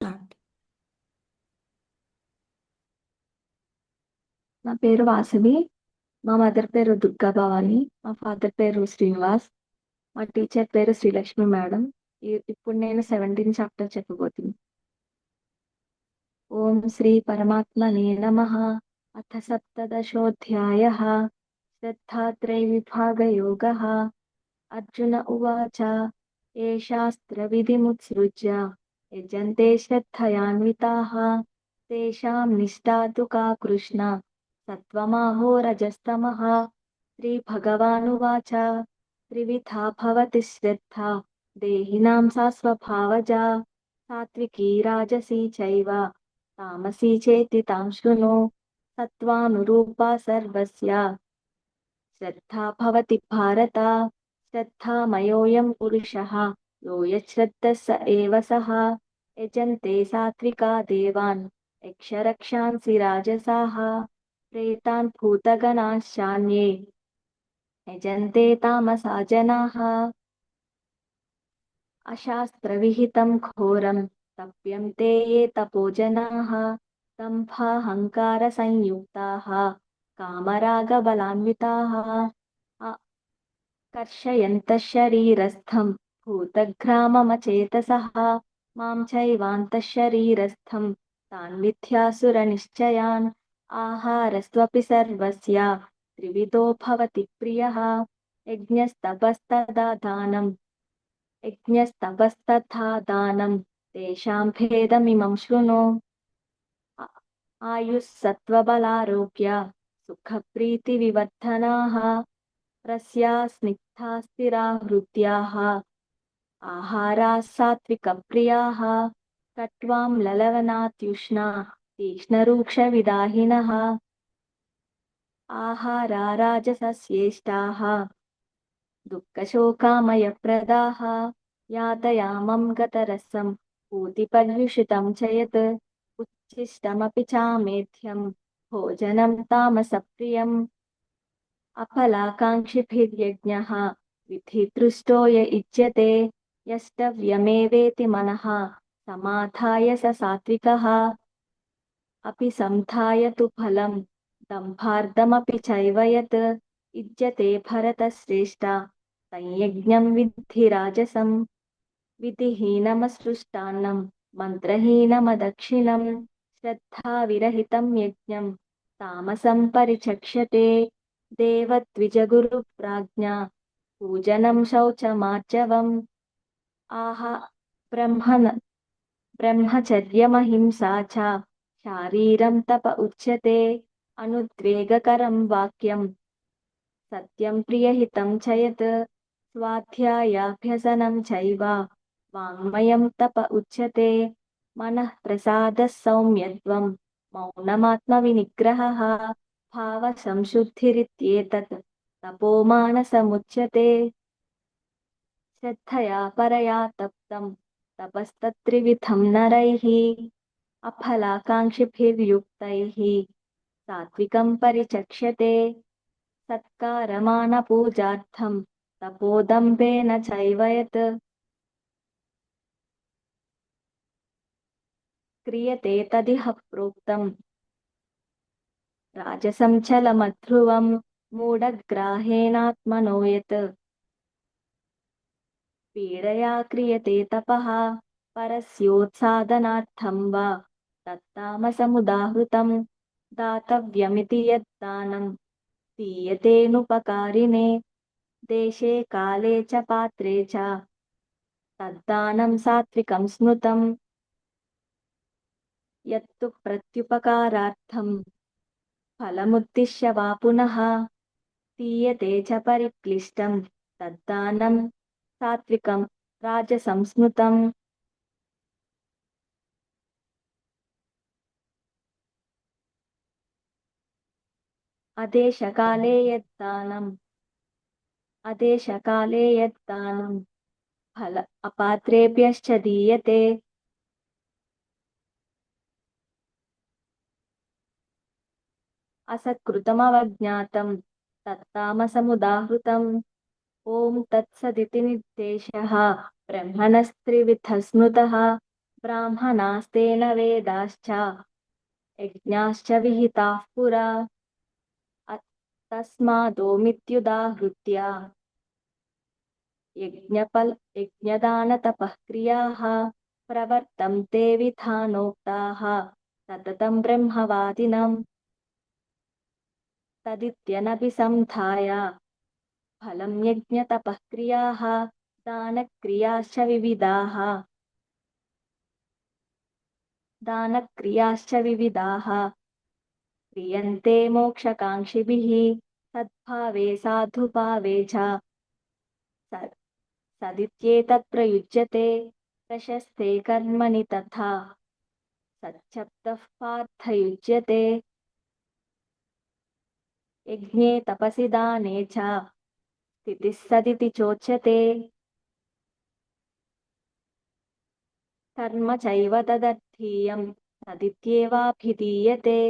Start. నా పేరు వాసవి. మా మదర్ పేరు దుర్గా భవాని. మా ఫాదర్ పేరు శ్రీనివాస్. మా టీచర్ పేరు శ్రీలక్ష్మి మేడం. ఇప్పుడు నేను 17 చాప్టర్ చెప్పబోతుంది. ఓం శ్రీ పరమాత్మనే నమః. అథ సప్తదశోऽధ్యాయः. శ్రద్ధాత్రయ విభాగ యోగः. అర్జున ఉవాచ ఏ శాస్త్రవిధిముత్సృజ్య యజంతే శ్రద్ధయాన్వితాః తేషాం నిష్ఠా తు కా కృష్ణ సత్వమాహో రజస్తమః. శ్రీభగవానువాచ త్రివిధా భవతి శ్రద్ధ దేహినాం సా స్వభావజా సాత్వికీ రాజసీ చైవ తామసీ చేతి తాం శృణు. సత్వానురూపా సర్వస్య శ్రద్ధా భవతి భారత. శ్రద్ధామయోऽయం పురుషः యో యశ్రద్ధः స ఏవ సః. యజంతే సాత్వికా దేవాన్ యక్షరక్షాంసి రాజసాః ప్రేతాన్ భూతగణాశ్చాన్యే యజంతే తామసా జనాః. అశాస్త్రవిహితం ఘోరం తప్యంతే ఏ తపో జనాః దంభాహంకార సంయుక్తాః కామరాగబలాన్వితాః కర్షయంతః శరీరస్థం భూతగ్రామమచేతసః మాం చైవాంతః శరీరస్థం తాన్ విద్యాసుర నిశ్చయాన్. ఆహారస్త్వపి సర్వస్య త్రివిధో భవతి ప్రియః యజ్ఞస్తపస్తథా దానం తేషాం భేదమిమం శృణు. ఆయుః సత్వబలారోగ్య సుఖప్రీతి వివర్ధనాః రస్యా స్నిగ్ధా స్థిరా హృద్యాః ఆహారాः సాత్వికప్రియాः కట్వాం లలవనాత్యుష్ణా తీక్ష్ణరూక్షవిదాహినः ఆహారా రాజసస్యేష్టాः దుఃఖశోకామయప్రదాः యాతయామం గతరసం పూతిపర్యుషితం చ యత్ ఉచ్ఛిష్టమపి చామేధ్యం భోజనం తామసప్రియం. అఫలాకాంక్షిభిర్యజ్ఞః విధిదృష్టో య యుజ్యతే యష్టవ్యమేవేతి మనః సమాధాయ స సాత్వికः. అపి సంధాయ తు ఫలం దంభార్థమపి చైవ యత్ యుజ్యతే భరతశ్రేష్ఠ సంయజ్ఞం విద్ధి రాజసం. విధిహీనమసృష్టాన్నం మంత్రహీనమదక్షిణం శ్రద్ధావిరహితం యజ్ఞం తామసం పరిచక్ష్యతే. దేవద్విజగురు ప్రాజ్ఞా పూజనం శౌచమార్జవం బ్రహ్మచర్యమహింసా చ శారీరం తప ఉచ్యతే. అనుద్వేగకరం వాక్యం సత్యం ప్రియహితం చ యత్ స్వాధ్యాయాభ్యసనం చైవ వాङ्మయం తప ఉచ్యతే. మనః ప్రసాదः సౌమ్యత్వం మౌనమాత్మవినిగ్రహः భావసంశుద్ధిరిత్యేతత్ తపో మానసముచ్యతే. శ్రద్ధయా పరయా తప్తం తపస్తత్త్రివిధం నరైః అఫలాకాంక్షిభిర్యుక్తైః సాత్వికం పరిచక్ష్యతే. సత్కారమానపూజార్థం తపోదంభేన చైవ యత్ క్రియతే తదిహ ప్రోక్తం రాజసం చలమధ్రువం మూఢగ్రాహేణాత్మనో యత్ పీడయా క్రియతే తపః పరస్యోత్సాదనార్థం వా తత్తామసముదాహృతం. దాతవ్యమితి యద్దానం దీయతేనుపకారిణే దేశే కాలే చ పాత్రే చ తద్దానం సాత్వికం స్మృతం. యత్తు ప్రత్యుపకారార్థం ఫలముద్దిశ్య వా పునః దీయతే చ పరిక్లిష్టం తద్దానం సాత్వికం రాజసం స్మృతం. అదేశకాలే యద్దానం ఫల అపాత్రేభ్యశ్చ దీయతే. అసత్కృతమవజ్ఞాతం తత్తామసముదాహృతం. ఓం తత్సదితి నిర్దేశः బ్రహ్మణస్త్రివిధः స్మృతः బ్రాహ్మణాస్తేన వేదాశ్చ యజ్ఞాశ్చ విహితాః పురా తస్మాదోమిత్యుదాహృత్య యజ్ఞదానతపః క్రియాः ప్రవర్తంతే విధానోక్తాः సతతం బ్రహ్మవాదినం తదిత్యనభిసంధాయ ఫలం యజ్ఞతపః క్రియాः దానక్రియాశ్చ వివిధాः క్రియంతే మోక్షకాంక్షిభిः సద్భావే సాధుభావే చ సదిత్యేతత్ ప్రయుజ్యతే ప్రశస్తే కర్మణి తథా సచ్చబ్దః పార్థయుజ్యతే యజ్ఞే తపసి దానే చ స్థితిः సదితి చోచ్యతే కర్మ చైవ తదర్థీయం సదిత్యేవాభిధీయతే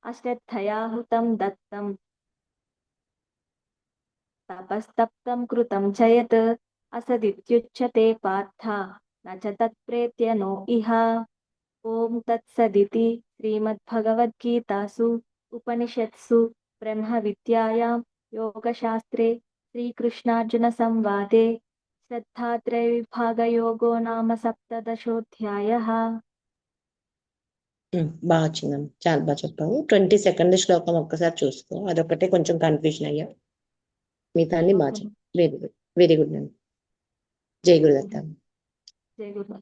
అశ్రద్ధయా హృతం దత్తం తపస్తప్తం కృతం చ యత్ అసదిత్యుచ్యతే పార్థ న చ తత్ప్రేత్య నో ఇహ. ఓం తత్సదితి శ్రీమద్భగవద్గీతాసు ఉపనిషత్సు బ్రహ్మ విద్యాయాం యోగశాస్త్రే శ్రీకృష్ణార్జున సంవాదే శ్రద్ధాత్రయ విభాగయోగో నామ సప్తదశోధ్యాయః. బాగా వచ్చిందమ్మ, చాలా బాగా చెప్పావు. 22nd శ్లోకం ఒక్కసారి చూసుకో, అదొకటే కొంచెం కన్ఫ్యూజన్ అయ్యా. మిగతా అన్ని బాగా చెప్పావు. వెరీ గుడ్, వెరీ గుడ్ అండి. జై గురుదత్త. జై గురు.